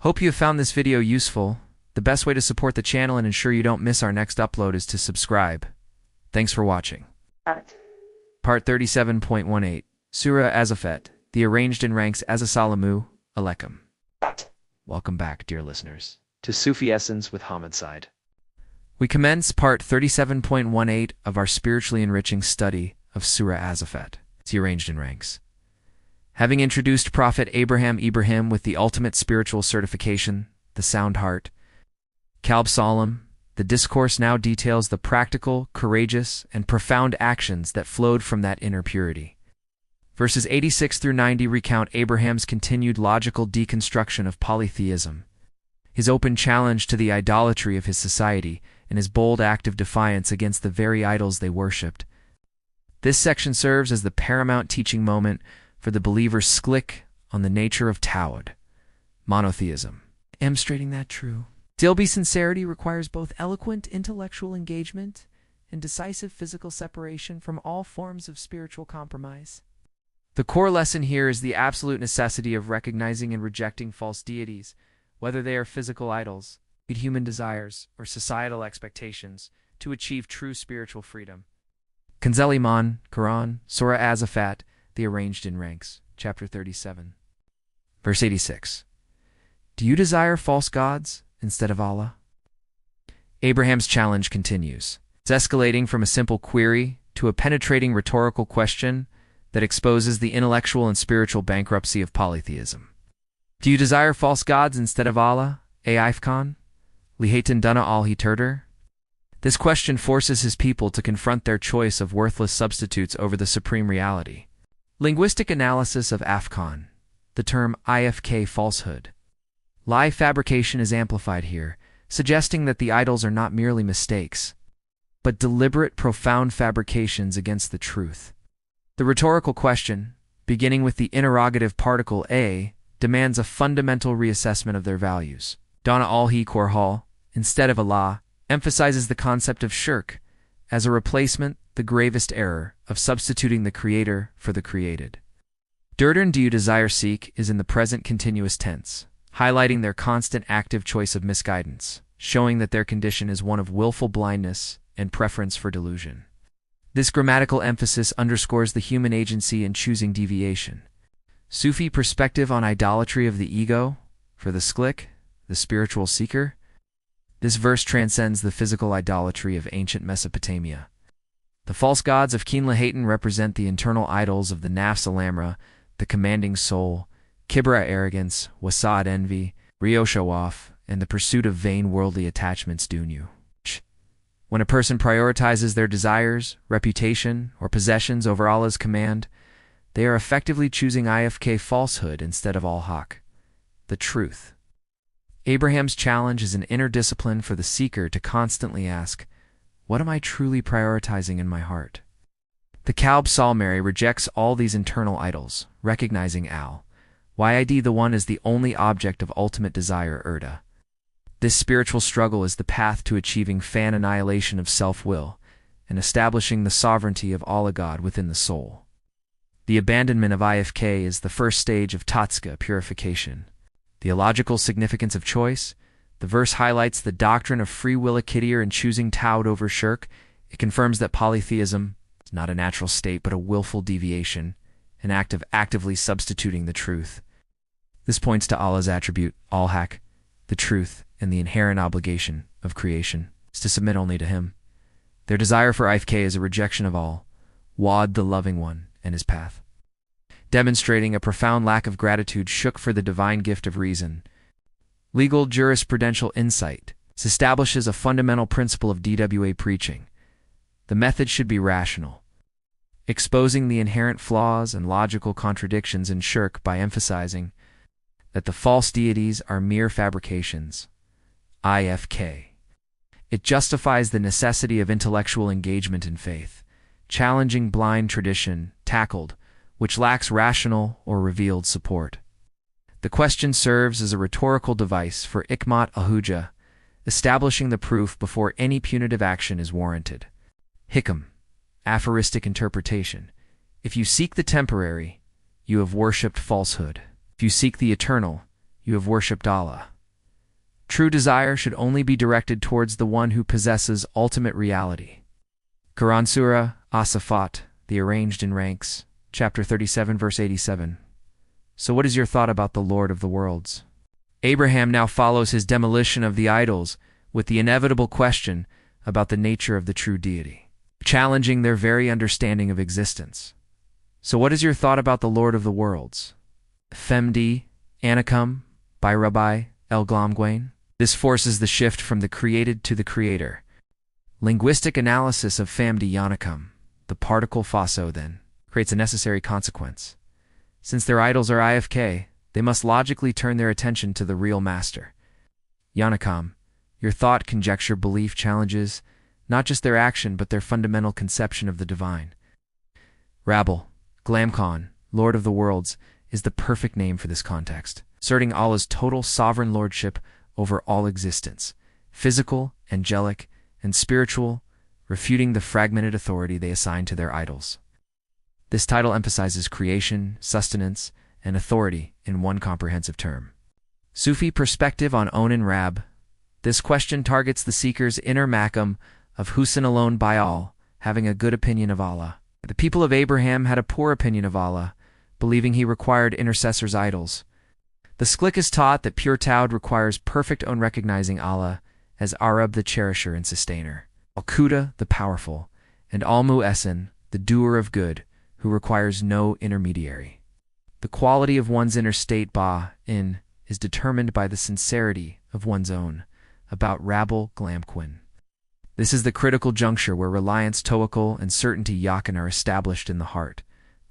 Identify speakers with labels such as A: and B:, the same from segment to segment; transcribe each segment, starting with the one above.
A: Hope you have found this video useful. The best way to support the channel and ensure you don't miss our next upload is to subscribe. Thanks for watching. Part 37.18 Surah As-Saffat, the arranged in ranks Assalamu alaikum. Welcome back, dear listeners, to Sufi Essence with Hammad Syed. We commence part 37.18 of our spiritually enriching study of Surah As-Saffat, the arranged in ranks. Having introduced Prophet Ibrahim with the ultimate spiritual certification, the sound heart, Kalb Salam, the discourse now details the practical, courageous, and profound actions that flowed from that inner purity. Verses 86 through 90 recount Abraham's continued logical deconstruction of polytheism, his open challenge to the idolatry of his society, and his bold act of defiance against the very idols they worshipped. This section serves as the paramount teaching moment for the believer's sklick on the nature of Tawhid, monotheism, demonstrating that true Dilbi sincerity requires both eloquent intellectual engagement and decisive physical separation from all forms of spiritual compromise. The core lesson here is the absolute necessity of recognizing and rejecting false deities, whether they are physical idols, human desires, or societal expectations, to achieve true spiritual freedom. Kanzul Iman, Quran, Surah As-Saffat, the arranged in ranks, chapter 37. Verse 86. Do you desire false gods instead of Allah? Abraham's challenge continues. It's escalating from a simple query to a penetrating rhetorical question that exposes the intellectual and spiritual bankruptcy of polytheism. Do you desire false gods instead of Allah, Aifkan? Lihatan duna al-hi turder? This question forces his people to confront their choice of worthless substitutes over the supreme reality. Linguistic analysis of Afkan, the term ifk falsehood. Lie fabrication is amplified here, suggesting that the idols are not merely mistakes, but deliberate, profound fabrications against the truth. The rhetorical question, beginning with the interrogative particle a, demands a fundamental reassessment of their values. Dana al-hi korhal, instead of Allah, emphasizes the concept of shirk as a replacement, the gravest error of substituting the creator for the created. Durdern do you desire seek is in the present continuous tense, highlighting their constant active choice of misguidance, showing that their condition is one of willful blindness and preference for delusion. This grammatical emphasis underscores the human agency in choosing deviation. Sufi perspective on idolatry of the ego, for the sklick, the spiritual seeker. This verse transcends the physical idolatry of ancient Mesopotamia. The false gods of Kinlahatan represent the internal idols of the nafs al-amra, the commanding soul, kibra arrogance, wasad envy, rio show-off, and the pursuit of vain worldly attachments dunya. When a person prioritizes their desires, reputation, or possessions over Allah's command, they are effectively choosing ifk falsehood instead of al-haq, the truth. Abraham's challenge is an inner discipline for the seeker to constantly ask, what am I truly prioritizing in my heart? The Kalb Salmari rejects all these internal idols, recognizing Yid the one is the only object of ultimate desire urda. This spiritual struggle is the path to achieving fan annihilation of self-will and establishing the sovereignty of Allah God within the soul. The abandonment of ifk is the first stage of tatska purification. The illogical significance of choice. The verse highlights the doctrine of free will in choosing Tawhid over shirk. It confirms that polytheism is not a natural state but a willful deviation, an act of actively substituting the truth. This points to Allah's attribute, al-haq, the truth, and the inherent obligation of creation is to submit only to Him. Their desire for ifk is a rejection of all, Wad the loving one, and His path. Demonstrating a profound lack of gratitude shook for the divine gift of reason. Legal jurisprudential insight establishes a fundamental principle of DWA preaching. The method should be rational, exposing the inherent flaws and logical contradictions in shirk by emphasizing that the false deities are mere fabrications, ifk. It justifies the necessity of intellectual engagement in faith, challenging blind tradition, tackled, which lacks rational or revealed support. The question serves as a rhetorical device for ikmat al-hujjah, establishing the proof before any punitive action is warranted. Hikam, aphoristic interpretation. If you seek the temporary, you have worshipped falsehood. If you seek the eternal, you have worshipped Allah. True desire should only be directed towards the one who possesses ultimate reality. Quran Surah As-Saffat, the Arranged in Ranks, chapter 37, verse 87. So what is your thought about the Lord of the worlds? Abraham now follows his demolition of the idols with the inevitable question about the nature of the true deity, challenging their very understanding of existence. So what is your thought about the Lord of the worlds? Femd, Anakum, by Rabbi El Glomgwain. This forces the shift from the created to the creator. Linguistic analysis of Famdi Yanakum, the particle faso, then, creates a necessary consequence. Since their idols are IFK, they must logically turn their attention to the real master. Yanakam, your thought, conjecture, belief challenges not just their action but their fundamental conception of the divine. Rabble, Glamkhan, Lord of the Worlds, is the perfect name for this context, asserting Allah's total sovereign lordship over all existence, physical, angelic, and spiritual, refuting the fragmented authority they assign to their idols. This title emphasizes creation, sustenance, and authority in one comprehensive term. Sufi perspective on Onan Rab. This question targets the seeker's inner makam of Husn alone by all, having a good opinion of Allah. The people of Abraham had a poor opinion of Allah, believing he required intercessors' idols. The Sklik is taught that pure Tawhid requires perfect own recognizing Allah as Arab, the cherisher and sustainer, Al-Quda, the powerful, and Al-Mu'essin, the doer of good, who requires no intermediary. The quality of one's inner state in is determined by the sincerity of one's own, about Rabble Glamquin. This is the critical juncture where reliance, tawakkul, and certainty yakin are established in the heart,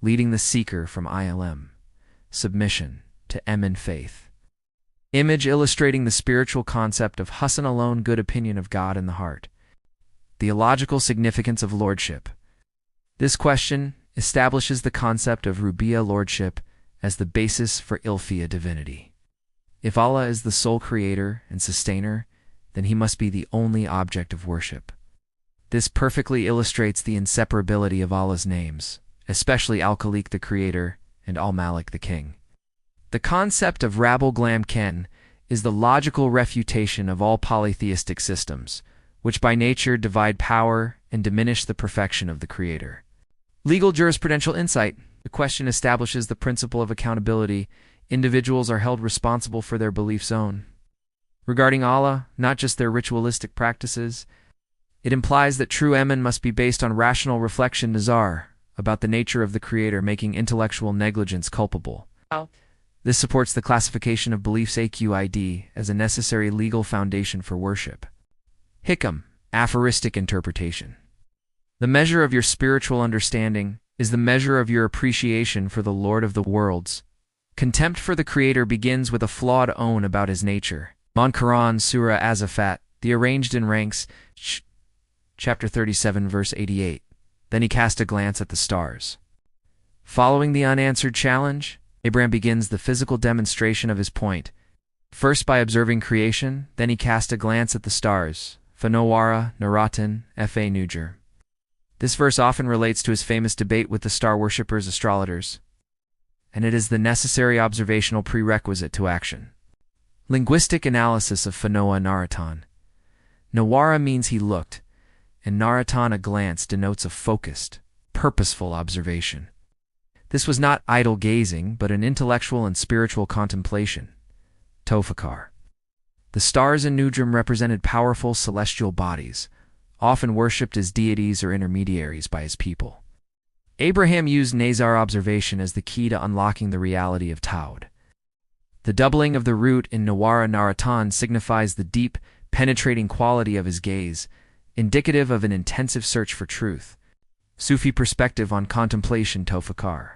A: leading the seeker from ilm, submission, to emin faith. Image illustrating the spiritual concept of Husn alone, good opinion of God in the heart. Theological significance of lordship. This question establishes the concept of Rubiya lordship as the basis for Ilfiya divinity. If Allah is the sole creator and sustainer, then he must be the only object of worship. This perfectly illustrates the inseparability of Allah's names, especially Al-Khaliq the creator and Al-Malik the king. The concept of Rabble Glam Ken is the logical refutation of all polytheistic systems, which by nature divide power and diminish the perfection of the creator. Legal jurisprudential insight. The question establishes the principle of accountability. Individuals are held responsible for their beliefs own. Regarding Allah, not just their ritualistic practices, it implies that true emin must be based on rational reflection nazar about the nature of the creator, making intellectual negligence culpable. This supports the classification of beliefs AQID as a necessary legal foundation for worship. Hikam, aphoristic interpretation. The measure of your spiritual understanding is the measure of your appreciation for the Lord of the worlds. Contempt for the Creator begins with a flawed own about his nature. Quran Surah As-Saffat, the Arranged in Ranks, chapter 37, verse 88. Then he cast a glance at the stars. Following the unanswered challenge, Abraham begins the physical demonstration of his point. First by observing creation, then he cast a glance at the stars. Fanawara, Naratan, Fa Nujer. This verse often relates to his famous debate with the star worshippers astrologers, and it is the necessary observational prerequisite to action. Linguistic analysis of Fanoa Naratan. Nawara means he looked, and Naratan, a glance, denotes a focused, purposeful observation. This was not idle gazing, but an intellectual and spiritual contemplation. Tofakar. The stars in Nujum represented powerful celestial bodies, often worshipped as deities or intermediaries by his people. Abraham used Nazar observation as the key to unlocking the reality of Tawhid. The doubling of the root in Nawara Naratan signifies the deep, penetrating quality of his gaze, indicative of an intensive search for truth. Sufi perspective on contemplation Tofakar.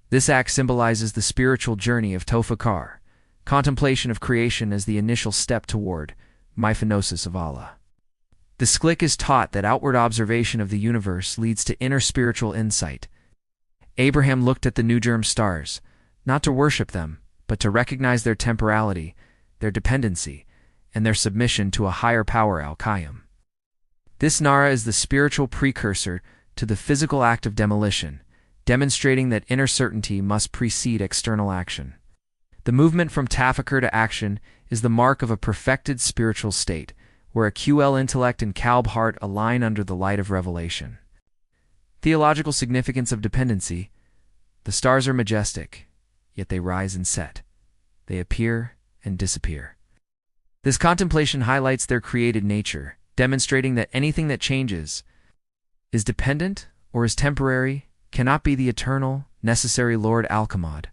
A: This act symbolizes the spiritual journey of Tofakar, contemplation of creation as the initial step toward myphenosis of Allah. The Sklik is taught that outward observation of the universe leads to inner spiritual insight. Abraham looked at the Nujum stars, not to worship them, but to recognize their temporality, their dependency, and their submission to a higher power Al-Qayyum. This Nara is the spiritual precursor to the physical act of demolition, demonstrating that inner certainty must precede external action. The movement from tafakkur to action is the mark of a perfected spiritual state, where a QL intellect and kalb heart align under the light of revelation. Theological significance of dependency. The stars are majestic, yet they rise and set. They appear and disappear. This contemplation highlights their created nature, demonstrating that anything that changes, is dependent or is temporary, cannot be the eternal, necessary Lord Al-Hammad.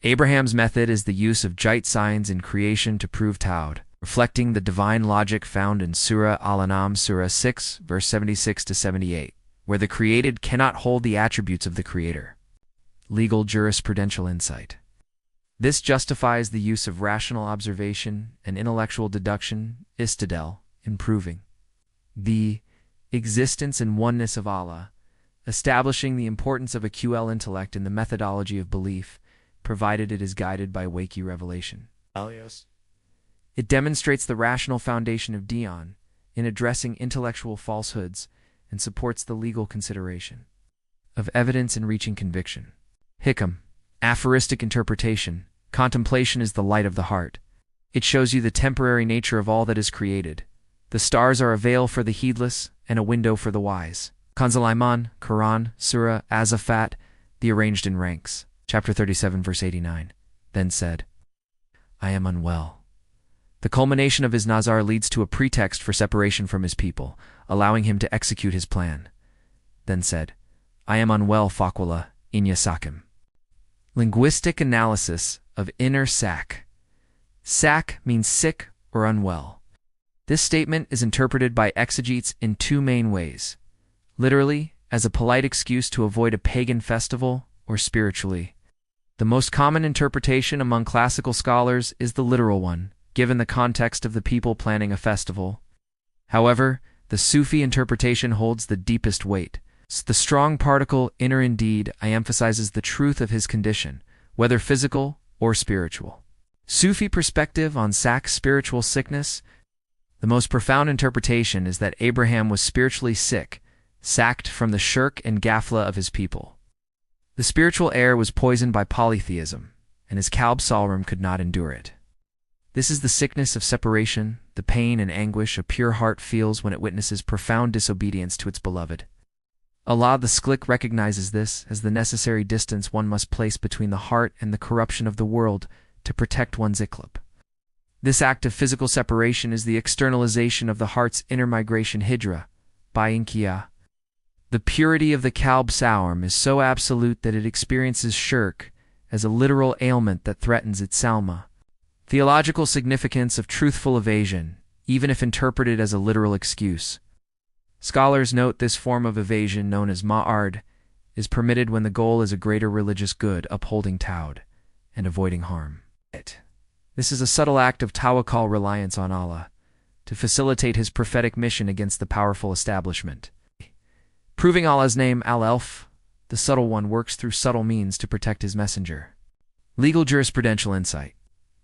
A: Abraham's method is the use of jait signs in creation to prove Tawhid, reflecting the divine logic found in Surah Al-An'am, Surah 6, verse 76 to 78, where the created cannot hold the attributes of the Creator. Legal jurisprudential insight. This justifies the use of rational observation and intellectual deduction, istidlal, in proving the existence and oneness of Allah, establishing the importance of a QL intellect in the methodology of belief, provided it is guided by Waki revelation. It demonstrates the rational foundation of Diyan in addressing intellectual falsehoods and supports the legal consideration of evidence in reaching conviction. Hikam, aphoristic interpretation. Contemplation is the light of the heart. It shows you the temporary nature of all that is created. The stars are a veil for the heedless and a window for the wise. Kanzul Iman, Quran, Surah As-Saffat, the arranged in ranks. Chapter 37, verse 89. Then said, I am unwell. The culmination of his nazar leads to a pretext for separation from his people, allowing him to execute his plan. Then said, I am unwell, Fakwala, Inya Sakim. Linguistic analysis of inner sak. Sak means sick or unwell. This statement is interpreted by exegetes in two main ways. Literally, as a polite excuse to avoid a pagan festival, or spiritually. The most common interpretation among classical scholars is the literal one, given the context of the people planning a festival. However, the Sufi interpretation holds the deepest weight. The strong particle inner indeed emphasizes the truth of his condition, whether physical or spiritual. Sufi perspective on Sak's spiritual sickness. The most profound interpretation is that Abraham was spiritually sick, sacked from the shirk and gafla of his people. The spiritual air was poisoned by polytheism, and his kalb salram could not endure it. This is the sickness of separation, the pain and anguish a pure heart feels when it witnesses profound disobedience to its beloved. Allah the Sklik recognizes this as the necessary distance one must place between the heart and the corruption of the world to protect one's iqlab. This act of physical separation is the externalization of the heart's inner migration hijra, by inqiyah. The purity of the kalb salram is so absolute that it experiences shirk as a literal ailment that threatens its salma. Theological significance of truthful evasion, even if interpreted as a literal excuse. Scholars note this form of evasion, known as ma'ard, is permitted when the goal is a greater religious good, upholding Tawhid and avoiding harm. This is a subtle act of tawakkul, reliance on Allah, to facilitate his prophetic mission against the powerful establishment. Proving Allah's name, Al-Elf, the subtle one works through subtle means to protect his messenger. Legal jurisprudential insight.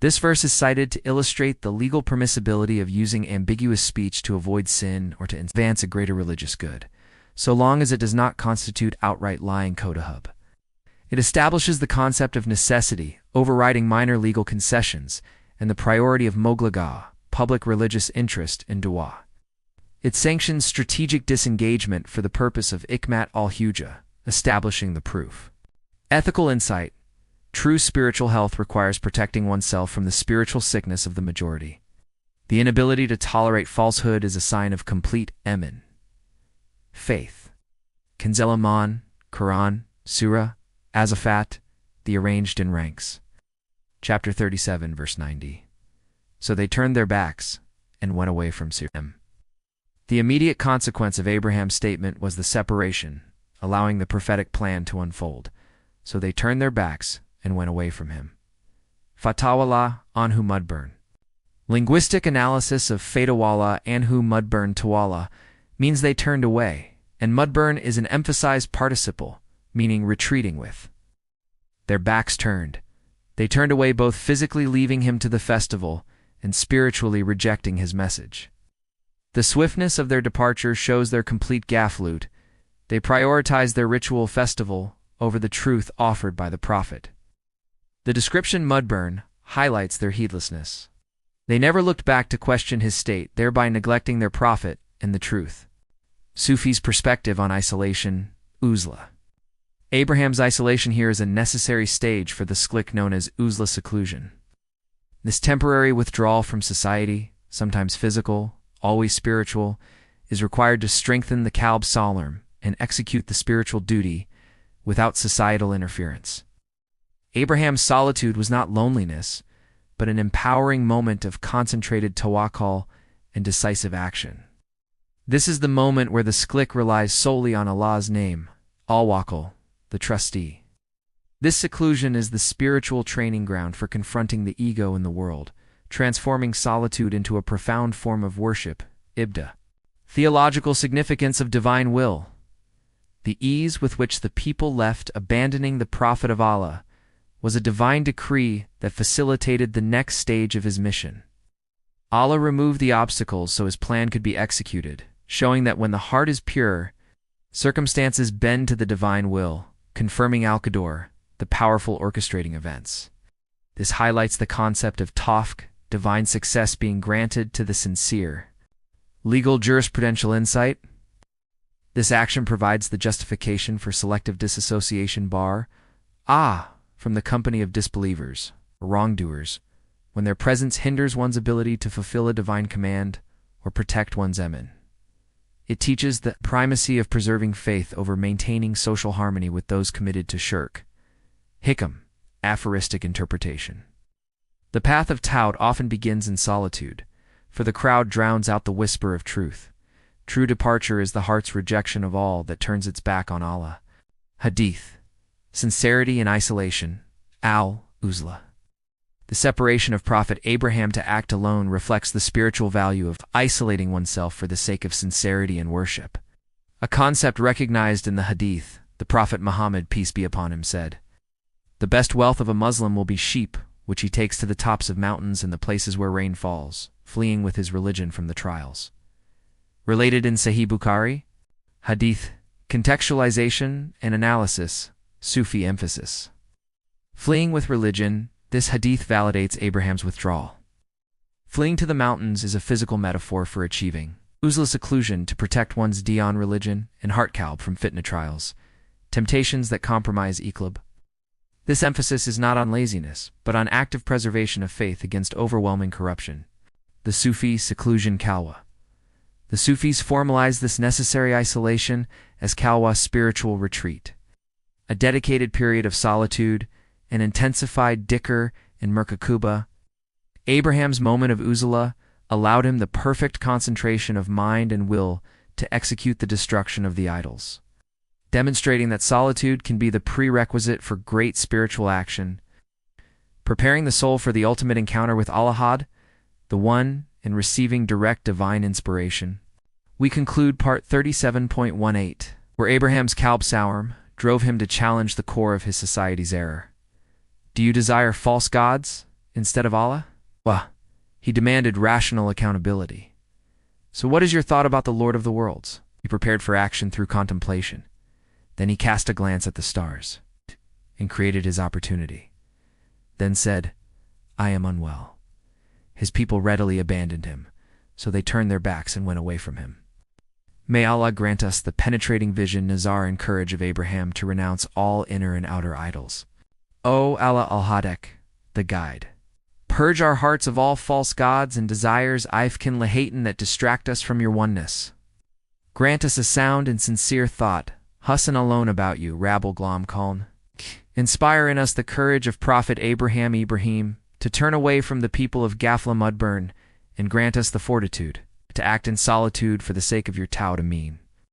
A: This verse is cited to illustrate the legal permissibility of using ambiguous speech to avoid sin or to advance a greater religious good, so long as it does not constitute outright lying kodahub. It establishes the concept of necessity, overriding minor legal concessions, and the priority of moglaga, public religious interest, in dua. It sanctions strategic disengagement for the purpose of ikmat al-hujah, establishing the proof. Ethical insight. True spiritual health requires protecting oneself from the spiritual sickness of the majority. The inability to tolerate falsehood is a sign of complete emin. Faith. Kanzul Iman, Quran, Surah As-Saffat, the arranged in ranks. Chapter 37, verse 90. So they turned their backs and went away from Surah. The immediate consequence of Abraham's statement was the separation, allowing the prophetic plan to unfold. So they turned their backs and went away from him. Fatawala anhu mudburn. Linguistic analysis of fatawala anhu mudburn tawala means they turned away, and mudburn is an emphasized participle, meaning retreating with. Their backs turned. They turned away, both physically leaving him to the festival and spiritually rejecting his message. The swiftness of their departure shows their complete gaflut. They prioritized their ritual festival over the truth offered by the Prophet. The description Mudburn highlights their heedlessness. They never looked back to question his state, thereby neglecting their prophet and the truth. Sufi's perspective on isolation, uzla. Abraham's isolation here is a necessary stage for the sklik known as uzla seclusion. This temporary withdrawal from society, sometimes physical, always spiritual, is required to strengthen the kalb salarm and execute the spiritual duty without societal interference. Abraham's solitude was not loneliness, but an empowering moment of concentrated tawakkul and decisive action. This is the moment where the sklik relies solely on Allah's name, Al-Wakil, the trustee. This seclusion is the spiritual training ground for confronting the ego in the world, transforming solitude into a profound form of worship, ibda. Theological significance of divine will. The ease with which the people left, abandoning the Prophet of Allah, was a divine decree that facilitated the next stage of his mission. Allah removed the obstacles so his plan could be executed, showing that when the heart is pure, circumstances bend to the divine will, confirming Al-Qadar, the powerful orchestrating events. This highlights the concept of tawfiq, divine success being granted to the sincere. Legal jurisprudential insight. This action provides the justification for selective disassociation from the company of disbelievers, or wrongdoers, when their presence hinders one's ability to fulfill a divine command or protect one's emin. It teaches the primacy of preserving faith over maintaining social harmony with those committed to shirk. Hikam, aphoristic interpretation. The path of Tawhid often begins in solitude, for the crowd drowns out the whisper of truth. True departure is the heart's rejection of all that turns its back on Allah. Hadith. Sincerity in isolation, al-uzla. The separation of Prophet Abraham to act alone reflects the spiritual value of isolating oneself for the sake of sincerity and worship. A concept recognized in the Hadith, the Prophet Muhammad, peace be upon him, said, "The best wealth of a Muslim will be sheep, which he takes to the tops of mountains and the places where rain falls, fleeing with his religion from the trials." Related in Sahih Bukhari, Hadith, contextualization and analysis, Sufi emphasis. Fleeing with religion, this hadith validates Abraham's withdrawal. Fleeing to the mountains is a physical metaphor for achieving uzla seclusion to protect one's diyan religion and heart kalb from fitna trials, temptations that compromise iqlab. This emphasis is not on laziness, but on active preservation of faith against overwhelming corruption. The Sufi seclusion kalwa. The Sufis formalize this necessary isolation as kalwa, spiritual retreat. A dedicated period of solitude, an intensified dhikr and muraqabah. Abraham's moment of uzla allowed him the perfect concentration of mind and will to execute the destruction of the idols, demonstrating that solitude can be the prerequisite for great spiritual action, preparing the soul for the ultimate encounter with Allah, the One, and receiving direct divine inspiration. We conclude part 37.18, where Abraham's kalb salarm drove him to challenge the core of his society's error. Do you desire false gods instead of Allah? He demanded rational accountability. So what is your thought about the Lord of the worlds? He prepared for action through contemplation. Then he cast a glance at the stars and created his opportunity. Then said, "I am unwell." His people readily abandoned him, so they turned their backs and went away from him. May Allah grant us the penetrating vision, nazar, and courage of Abraham to renounce all inner and outer idols. O Allah al-Hadek, the guide. Purge our hearts of all false gods and desires ifkin lahatan that distract us from your oneness. Grant us a sound and sincere thought, Husn alone about you, Rabbil Glam Kaln. Inspire in us the courage of Prophet Ibrahim, to turn away from the people of Ghafla Mudburn, and grant us the fortitude to act in solitude for the sake of your Tawhid. Ameen.